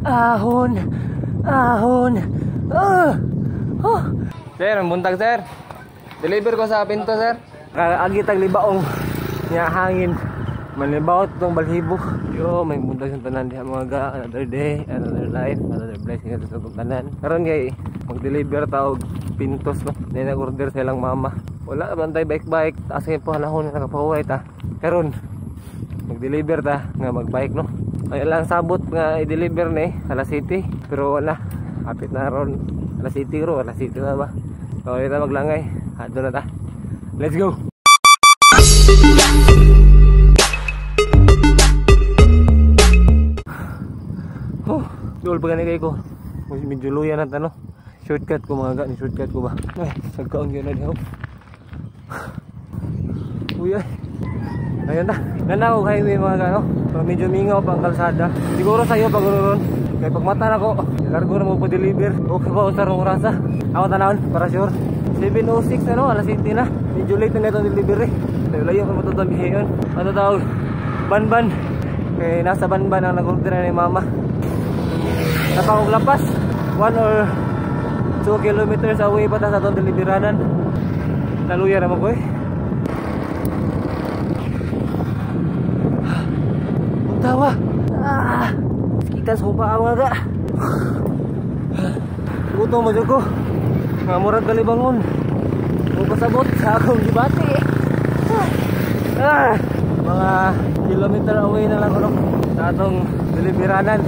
Ahon. Ahon. Oh. Sir, ang buntag sir. Deliver ko sa pinto sir. Agi tag libaong nya hangin. Manibawot tong balhibo. Yo, may buntag sa tanan diha mga ga. Another day, another life, another blessing sa tanan. Karon kay mag-deliver ta og pintos no. Dili nag-order sa ilang mama. Wala man tay bike-bike. Taas kay panahon nakapahuway ta. Karon mag-deliver ta nga mag-bike no. Ay lang sabot nga i-deliver ni alas City, pero wala. Hapit na ron alas City ro, alas City na ba. So ito maglangay. Adto na ta. Let's go. Dul pa gani kay ko. Medyo luya na ta no. Shortcut ko mga ga, ni shortcut ko ba. Ay, sagkaon gyud na diho. Uy ay. Ayun na. Nanaw highway mga ga no. So, medyo mingaw pa ang kalsada. Siguro sa'yo pag ron. Kaya pag mata na ko, cargo na mo po deliver. Okay ba sa rong rasa? Ako tanawon para sure. 7:06 na no, alas 7 na. Medyo late na itong delivery. Layo ko matutang yun. Ano tawag? Banban. Kaya nasa banban ang nag-order na ni mama. Napakaglapas 1 or 2 kilometers away pa ta sa itong deliberanan. Naluya naman ko eh. Tawa. Kita sa paa mga ga. Gutom mo dyan ko. Nga murag kalibangon. Huwag pasabot sa akong gibati. Mga kilometer away na lang ko no, sa atong deliberanan.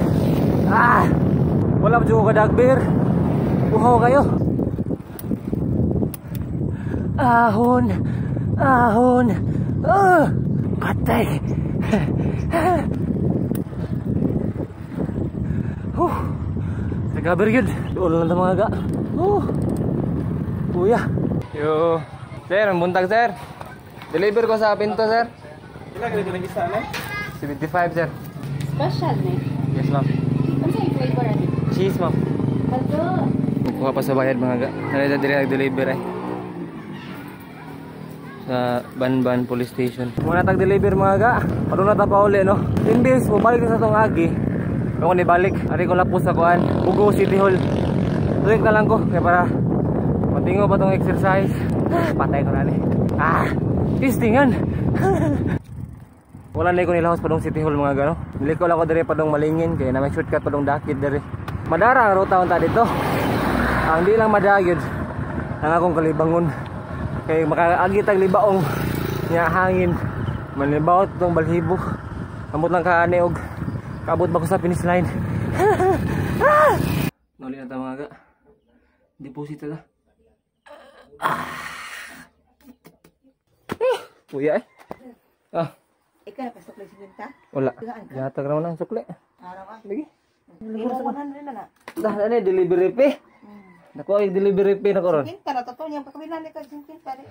Wala pa dyan ko kadagbeer. Uhaw kayo. Ahon. Ahon. Patay. Nagaber yun. Doon lang mga ga. Kuya. Yo. Sir, ang buntag sir. Deliver ko sa pinto sir. Ilang dito lang isa na? 75 sir. Special na. Yes ma'am. Ano sa flavor ano? Cheese ma'am. Hello. Kuha pa sa bayad mga ga. Nalita din nag-deliver eh. Sa Banban Police Station. Muna tag-deliver mga ga. Paano na pa uli no? Imbis, mabalik na sa itong agi. Ako ni balik. Ari ko lapos sa kuan. Bugo City Hall. Tuwik na lang ko. Kaya para matingo pa itong exercise. Patay ko na ni. Tistingan. Wala na ko nilahos pa itong City Hall mga ga no? Niliko lang ko dari pa itong malingin. Kaya na may shortcut pa itong dakid dari. Madara ang ruta unta dito. Ang di lang madagid. Ang akong kalibangon. Kaya makaagi tag libaong nya hangin. Manibawot tong balhibo. Ambot lang kaani og kaabot ba ko sa finish line. Nuli na ta mga ga. Deposit ta. Kuya eh. Ikaw na pasok lang sinunta? Wala. Yatag raman ang sukli. Araw Lagi. Inuwanan rin na. Dah na delivery fee. Naku ay delivery fee na karon. Kinta na totoo niya pagkabilan ni ka kinta rin.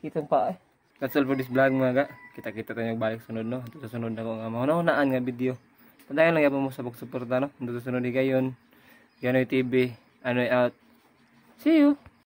Kitang pa eh. That's all for this vlog mga ga. Kita-kita tayo balik sunod no. Ito sa sunod na ko nga mauna-unaan nga video. Pantayan lang yapon mo sa pagsuporta no. Ito sa sunod ni gayon. Ganoy TV. Anoy out. See you.